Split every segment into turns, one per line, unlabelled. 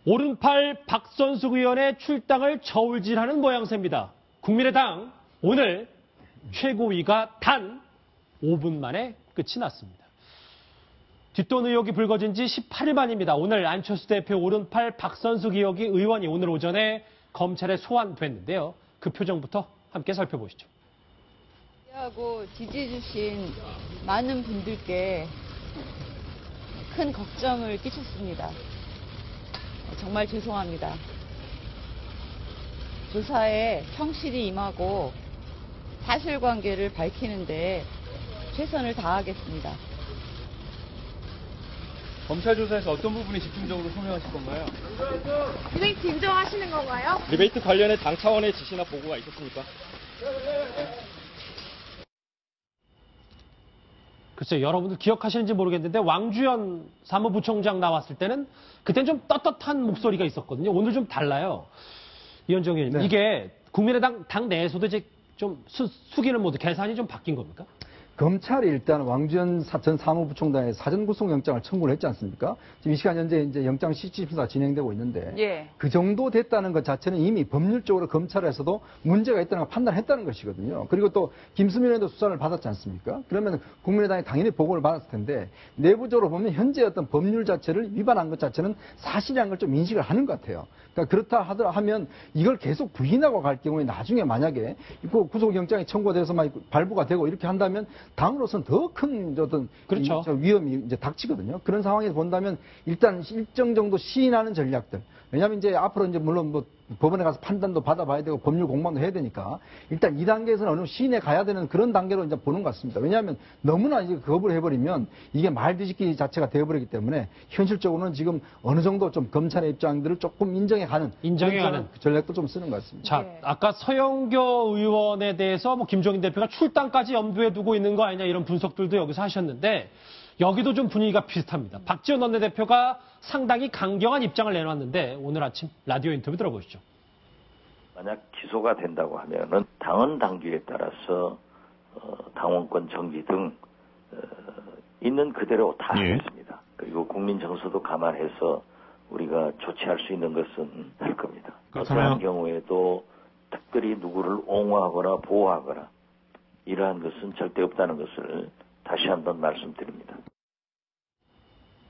오른팔 박선숙 의원의 출당을 저울질하는 모양새입니다. 국민의당 오늘 최고위가 단 5분 만에 끝이 났습니다. 뒷돈 의혹이 불거진 지 18일 만입니다. 오늘 안철수 대표 오른팔 박선숙 의원이 오늘 오전에 검찰에 소환됐는데요. 그 표정부터 함께 살펴보시죠.
하고 지지해주신 많은 분들께 큰 걱정을 끼쳤습니다. 정말 죄송합니다. 조사에 성실히 임하고 사실관계를 밝히는데 최선을 다하겠습니다.
검찰 조사에서 어떤 부분이 집중적으로 소명하실 건가요?
디베이트 인정하시는 건가요?
디베이트 관련해 당 차원의 지시나 보고가 있었습니까?
글쎄요, 여러분들 기억하시는지 모르겠는데 왕주현 사무부총장 나왔을 때는 그때는 좀 떳떳한 목소리가 있었거든요. 오늘 좀 달라요. 이현정 의원님,
네.
이게 국민의당 당 내에서도 이제 좀 숙이는 모드, 계산이 좀 바뀐 겁니까?
검찰이 일단 왕주현 전 사무부총장의 사전 구속영장을 청구를 했지 않습니까? 지금 이 시간 현재 이제 영장 실질심사가 진행되고 있는데
예.
그 정도 됐다는 것 자체는 이미 법률적으로 검찰에서도 문제가 있다는 걸 판단했다는 것이거든요. 그리고 또 김수민 의원도 수사를 받았지 않습니까? 그러면 국민의당이 당연히 보고를 받았을 텐데 내부적으로 보면 현재 어떤 법률 자체를 위반한 것 자체는 사실이라는 걸 좀 인식을 하는 것 같아요. 그러니까 그렇다 하면 이걸 계속 부인하고 갈 경우에 나중에 만약에 구속영장이 청구돼서 막 발부가 되고 이렇게 한다면 당으로서는 더 큰 어떤
그렇죠.
위험이 이제 닥치거든요. 그런 상황에서 본다면 일단 일정 정도 시인하는 전략들. 왜냐하면 이제 앞으로 이제 물론 뭐 법원에 가서 판단도 받아봐야 되고 법률 공방도 해야 되니까 일단 이 단계에서는 어느 정도 시인해 가야 되는 그런 단계로 이제 보는 것 같습니다. 왜냐하면 너무나 이제 거부를 해버리면 이게 말 뒤집기 자체가 되어버리기 때문에 현실적으로는 지금 어느 정도 좀 검찰의 입장들을 조금 인정해가는 전략도 좀 쓰는 것 같습니다.
자, 아까 서영교 의원에 대해서 뭐 김종인 대표가 출당까지 염두에 두고 있는 거 아니냐 이런 분석들도 여기서 하셨는데 여기도 좀 분위기가 비슷합니다. 박지원 원내대표가 상당히 강경한 입장을 내놨는데 오늘 아침 라디오 인터뷰 들어보시죠.
만약 기소가 된다고 하면은 당헌 당규에 따라서 당원권 정지 등 있는 그대로 다 하겠습니다. 그리고 국민 정서도 감안해서 우리가 조치할 수 있는 것은 할 겁니다. 그런 경우에도 특별히 누구를 옹호하거나 보호하거나 이러한 것은 절대 없다는 것을 다시 한번 말씀드립니다.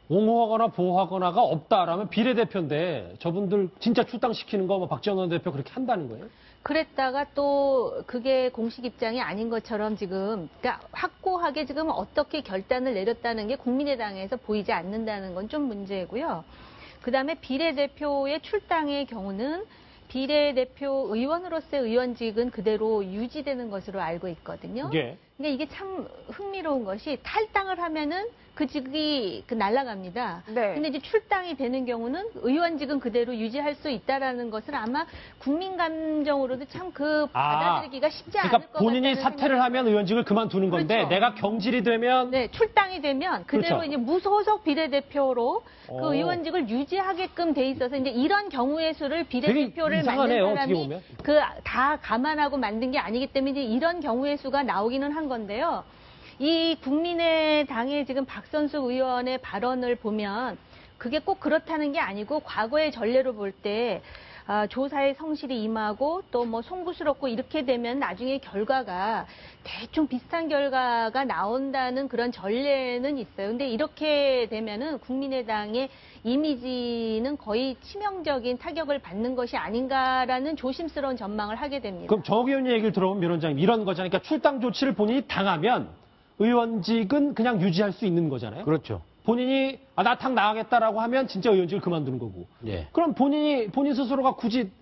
옹호하거나 보호하거나가 없다라면 비례대표인데 저분들 진짜 출당시키는 거 뭐 박지원 원내대표 그렇게 한다는 거예요?
그랬다가 또 그게 공식 입장이 아닌 것처럼 지금 그러니까 확고하게 지금 어떻게 결단을 내렸다는 게 국민의당에서 보이지 않는다는 건 좀 문제고요. 그다음에 비례대표의 출당의 경우는 비례대표 의원으로서의 의원직은 그대로 유지되는 것으로 알고 있거든요.
예.
근데 이게 참 흥미로운 것이 탈당을 하면은 그 직이 날아갑니다.
네.
근데 이제 출당이 되는 경우는 의원직은 그대로 유지할 수 있다라는 것을 아마 국민 감정으로도 참 받아들이기가 쉽지 않을 것 같아요.
그러니까 본인이 사퇴를 하면 의원직을 그만두는 건데
그렇죠.
내가 경질이 되면
네, 출당이 되면 그대로
그렇죠.
이제 무소속 비례대표로 그 의원직을 유지하게끔 돼 있어서 이제 이런 경우의 수를 비례대표를
이상하네요,
만든
어떻게
사람이
보면.
다 감안하고 만든 게 아니기 때문에 이제 이런 경우의 수가 나오기는 한 건데요. 이 국민의당의 지금 박선숙 의원의 발언을 보면 그게 꼭 그렇다는 게 아니고 과거의 전례로 볼 때 조사에 성실히 임하고 또 뭐 송구스럽고 이렇게 되면 나중에 결과가 대충 비슷한 결과가 나온다는 그런 전례는 있어요. 근데 이렇게 되면은 국민의당의 이미지는 거의 치명적인 타격을 받는 것이 아닌가라는 조심스러운 전망을 하게 됩니다.
그럼 정 의원님 얘기를 들어보면 위원장님 이런 거잖아요. 그러니까 출당 조치를 본인이 당하면 의원직은 그냥 유지할 수 있는 거잖아요.
그렇죠.
본인이 나 당 나가겠다라고 하면 진짜 의원직을 그만두는 거고.
예.
그럼 본인 스스로가 굳이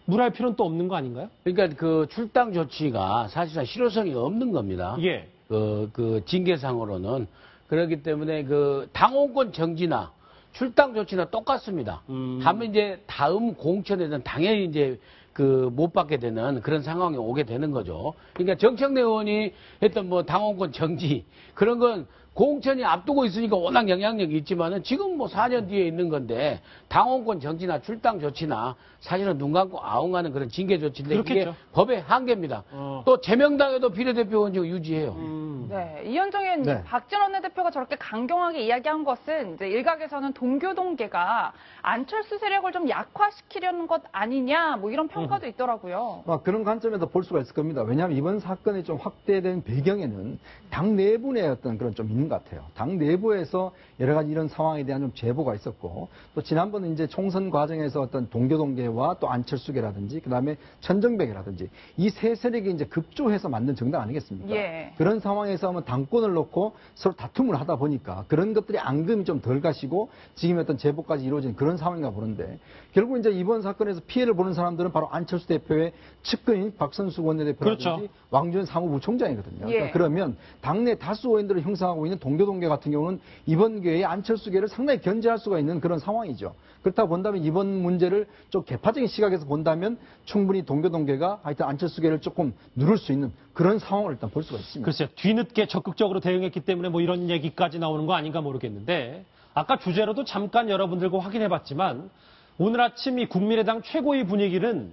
물할 필요는 또 없는 거 아닌가요?
그러니까 그 출당 조치가 사실상 실효성이 없는 겁니다.
예.
그 징계상으로는. 그렇기 때문에 그 당원권 정지나 출당 조치나 똑같습니다. 하면 이제 다음 공천에는 당연히 이제 못 받게 되는 그런 상황이 오게 되는 거죠. 그러니까 정청래 의원이 했던 뭐 당원권 정지 그런 건 공천이 앞두고 있으니까 워낙 영향력이 있지만은 지금 뭐 4년 뒤에 있는 건데 당원권 정지나 출당 조치나 사실은 눈 감고 아웅하는 그런 징계 조치인데 이게
그렇겠죠.
법의 한계입니다. 또 제명당에도 비례대표 원칙을 유지해요.
네, 이현정 의원님,
네.
박지원 원내대표가 저렇게 강경하게 이야기한 것은 이제 일각에서는 동교동계가 안철수 세력을 좀 약화시키려는 것 아니냐, 뭐 이런 평가도 있더라고요.
그런 관점에서 볼 수가 있을 겁니다. 왜냐하면 이번 사건이 좀 확대된 배경에는 당 내분의 어떤 그런 좀 있는 것 같아요. 당 내부에서 여러 가지 이런 상황에 대한 좀 제보가 있었고, 또 지난번 이제 총선 과정에서 어떤 동교동계와 또 안철수계라든지, 그 다음에 천정백이라든지, 이 세 세력이 이제 급조해서 만든 정당 아니겠습니까?
예.
그런 상황에서 하면 당권을 놓고 서로 다툼을 하다 보니까 그런 것들이 앙금이 좀 덜 가시고 지금 어떤 제보까지 이루어진 그런 상황인가 보는데, 결국 이제 이번 사건에서 피해를 보는 사람들은 바로 안철수 대표의 측근인 박선수 원내대표라든지
그렇죠.
왕주현 사무부총장이거든요.
예.
그러니까 그러면 당내 다수 의원들을 형성하고 있는 동교동계 같은 경우는 이번 기회에 안철수계를 상당히 견제할 수가 있는 그런 상황이죠. 그렇다 본다면 이번 문제를 좀 개파적인 시각에서 본다면 충분히 동교동계가 하여튼 안철수계를 조금 누를 수 있는 그런 상황을 일단 볼 수가 있습니다.
글쎄요, 뒤늦게 적극적으로 대응했기 때문에 뭐 이런 얘기까지 나오는 거 아닌가 모르겠는데, 아까 주제로도 잠깐 여러분들과 확인해봤지만 오늘 아침 이 국민의당 최고위 분위기는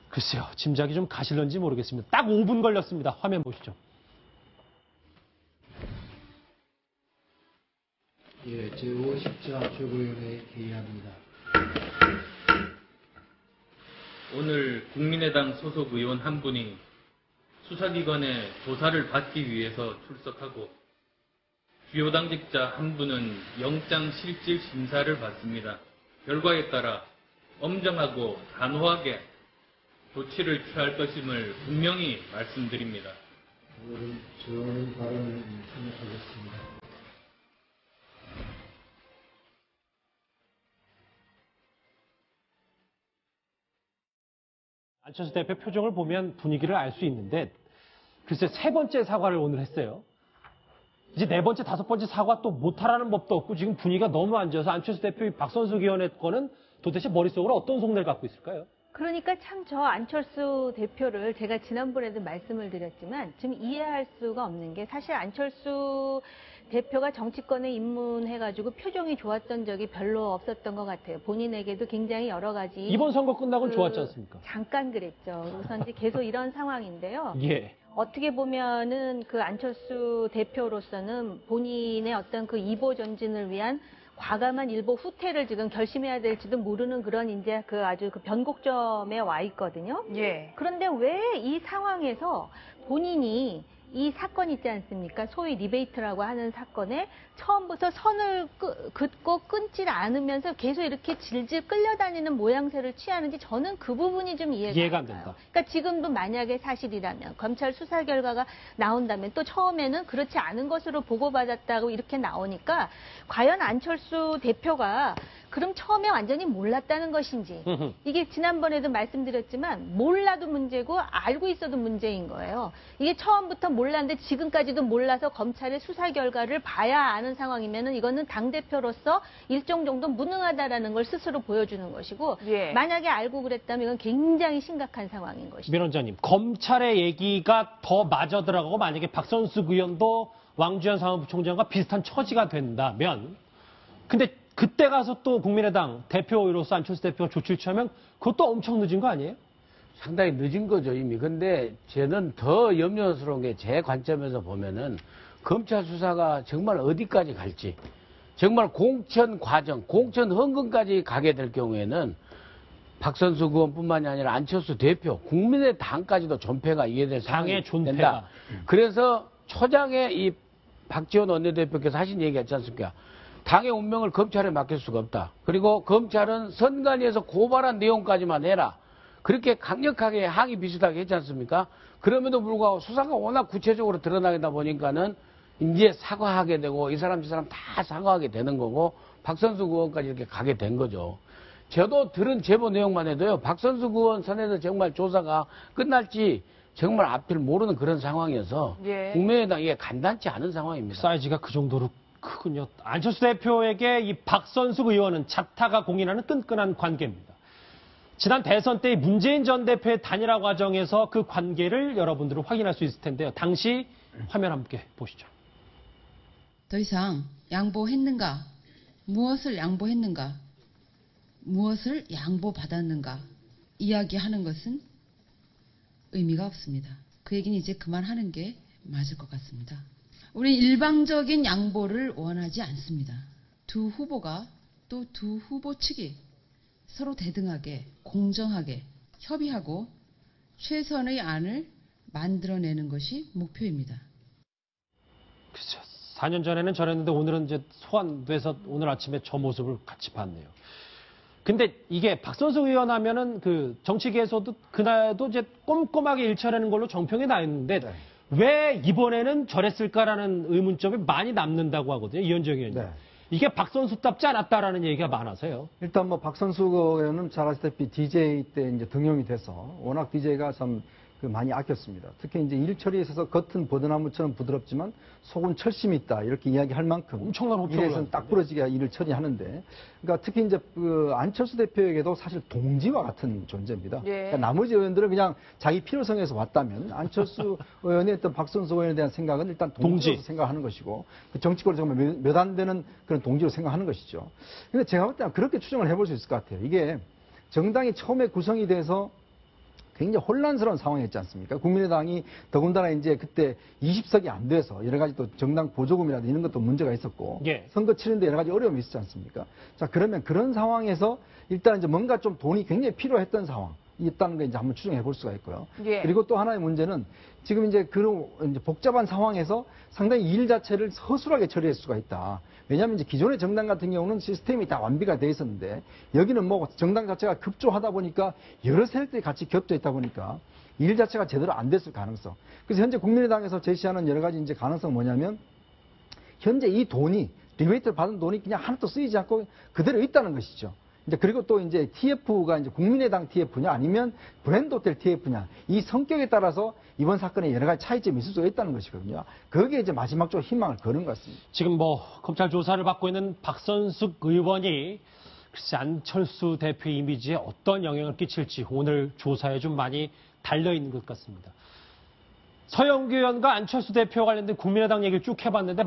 글쎄요, 짐작이 좀 가실런지 모르겠습니다. 딱 5분 걸렸습니다. 화면 보시죠.
예, 제50자 최고위원회 개의합니다.
오늘 국민의당 소속 의원 한 분이 수사기관의 조사를 받기 위해서 출석하고 주요 당직자 한 분은 영장 실질 심사를 받습니다. 결과에 따라 엄정하고 단호하게 조치를 취할 것임을 분명히 말씀드립니다.
오늘은 저는 발언을 생략하겠습니다.
안철수 대표 표정을 보면 분위기를 알 수 있는데, 글쎄 세 번째 사과를 오늘 했어요. 이제 네 번째, 다섯 번째 사과 또 못하라는 법도 없고 지금 분위기가 너무 안 좋아서 안철수 대표의 박선숙 의원의 거는 도대체 머릿속으로 어떤 속내를 갖고 있을까요?
그러니까 참 저 안철수 대표를 제가 지난번에도 말씀을 드렸지만 지금 이해할 수가 없는 게, 사실 안철수 대표가 정치권에 입문해가지고 표정이 좋았던 적이 별로 없었던 것 같아요. 본인에게도 굉장히 여러 가지.
이번 선거 끝나고는 좋았지 않습니까?
잠깐 그랬죠. 우선 이제 계속 이런 상황인데요.
예.
어떻게 보면은 그 안철수 대표로서는 본인의 어떤 그 이보 전진을 위한 과감한 일보 후퇴를 지금 결심해야 될지도 모르는 그런 이제 그 아주 그 변곡점에 와 있거든요.
예.
그런데 왜 이 상황에서 본인이 이 사건 있지 않습니까? 소위 리베이트라고 하는 사건에 처음부터 선을 긋고 끊질 않으면서 계속 이렇게 질질 끌려다니는 모양새를 취하는지 저는 그 부분이 좀 이해가 안
된다.
가요. 그러니까 지금도 만약에 사실이라면 검찰 수사 결과가 나온다면 또 처음에는 그렇지 않은 것으로 보고받았다고 이렇게 나오니까 과연 안철수 대표가 그럼 처음에 완전히 몰랐다는 것인지, 이게 지난번에도 말씀드렸지만 몰라도 문제고 알고 있어도 문제인 거예요. 이게 처음부터 몰랐는데 지금까지도 몰라서 검찰의 수사 결과를 봐야 아는 상황이면은 이거는 당대표로서 일정 정도 무능하다라는 걸 스스로 보여주는 것이고,
예.
만약에 알고 그랬다면 이건 굉장히 심각한 상황인 것이죠.
민 원장님, 검찰의 얘기가 더 맞아 들어가고 만약에 박선숙 의원도 왕주현 사무부총장과 비슷한 처지가 된다면, 근데 그때 가서 또 국민의당 대표로서 안철수 대표가 조치를 취하면 그것도 엄청 늦은 거 아니에요?
상당히 늦은 거죠, 이미. 근데 저는 더 염려스러운 게 제 관점에서 보면은 검찰 수사가 정말 어디까지 갈지, 정말 공천 과정, 공천 헌금까지 가게 될 경우에는 박선숙 의원뿐만이 아니라 안철수 대표, 국민의당까지도 존폐가 이해될 상황이
당의 존폐가.
된다. 그래서 초장에 이 박지원 원내대표께서 하신 얘기 했지 않습니까? 당의 운명을 검찰에 맡길 수가 없다. 그리고 검찰은 선관위에서 고발한 내용까지만 해라. 그렇게 강력하게 항의 비슷하게 했지 않습니까? 그럼에도 불구하고 수사가 워낙 구체적으로 드러나다 보니까는 이제 사과하게 되고 이 사람 저 사람 다 사과하게 되는 거고 박선숙 의원까지 이렇게 가게 된 거죠. 저도 들은 제보 내용만 해도요. 박선숙 의원 선에서 정말 조사가 끝날지 정말 앞을 모르는 그런 상황이어서
예.
국민의당 이게 간단치 않은 상황입니다.
사이즈가 그 정도로 크군요. 안철수 대표에게 이 박선숙 의원은 자타가 공인하는 끈끈한 관계입니다. 지난 대선 때 문재인 전 대표의 단일화 과정에서 그 관계를 여러분들은 확인할 수 있을 텐데요. 당시 화면 함께 보시죠.
더 이상 양보했는가, 무엇을 양보했는가, 무엇을 양보받았는가 이야기하는 것은 의미가 없습니다. 그 얘기는 이제 그만하는 게 맞을 것 같습니다. 우리 일방적인 양보를 원하지 않습니다. 두 후보가 또 두 후보 측이 서로 대등하게 공정하게 협의하고 최선의 안을 만들어내는 것이 목표입니다.
그렇죠. 4년 전에는 저랬는데 오늘은 이제 소환돼서 오늘 아침에 저 모습을 같이 봤네요. 근데 이게 박선수 의원 하면은 그 정치계에서도 그날도 이제 꼼꼼하게 일처리하는 걸로 정평이 나 있는데
네.
왜 이번에는 저랬을까라는 의문점이 많이 남는다고 하거든요. 이현정 의원님.
네.
이게 박선수답지 않았다라는 얘기가 많아서요.
일단 뭐 박선수 의원은 잘 아시다시피 DJ 때 이제 등용이 돼서 워낙 DJ가 참 많이 아꼈습니다. 특히 이제 일 처리에 있어서 겉은 버드나무처럼 부드럽지만 속은 철심이 있다 이렇게 이야기할 만큼
엄청난 호평을
일에서는 딱 부러지게 일을 처리하는데, 그러니까 특히 이제 그 안철수 대표에게도 사실 동지와 같은 존재입니다.
예.
그러니까 나머지 의원들은 그냥 자기 필요성에서 왔다면 안철수 의원의 어떤 박선수 의원에 대한 생각은 일단 동지로 생각하는 것이고 그 정치권으로 정말 몇 안 되는 그런 동지로 생각하는 것이죠. 근데 제가 볼 때는 그렇게 추정을 해볼 수 있을 것 같아요. 이게 정당이 처음에 구성이 돼서 굉장히 혼란스러운 상황이었지 않습니까? 국민의당이 더군다나 이제 그때 20석이 안 돼서 여러 가지 또 정당 보조금이라든지 이런 것도 문제가 있었고 선거 치는데 여러 가지 어려움이 있었지 않습니까? 자, 그러면 그런 상황에서 일단 이제 뭔가 좀 돈이 굉장히 필요했던 상황. 있다는 걸 이제 한번 추정해 볼 수가 있고요.
예.
그리고 또 하나의 문제는 지금 이제 그런 이제 복잡한 상황에서 상당히 일 자체를 허술하게 처리할 수가 있다. 왜냐하면 이제 기존의 정당 같은 경우는 시스템이 다 완비가 돼 있었는데 여기는 뭐 정당 자체가 급조하다 보니까 여러 세력들이 같이 겹쳐 있다 보니까 일 자체가 제대로 안 됐을 가능성. 그래서 현재 국민의당에서 제시하는 여러 가지 이제 가능성은 뭐냐면 현재 이 돈이 리베이트를 받은 돈이 그냥 하나도 쓰이지 않고 그대로 있다는 것이죠. 이제 그리고 또 이제 TF가 이제 국민의당 TF냐 아니면 브랜드 호텔 TF냐 이 성격에 따라서 이번 사건에 여러 가지 차이점이 있을 수가 있다는 것이거든요. 거기에 이제 마지막적으로 희망을 거는 것 같습니다.
지금 뭐 검찰 조사를 받고 있는 박선숙 의원이 글쎄 안철수 대표 이미지에 어떤 영향을 끼칠지 오늘 조사에 좀 많이 달려 있는 것 같습니다. 서영교 의원과 안철수 대표 관련된 국민의당 얘기를 쭉 해봤는데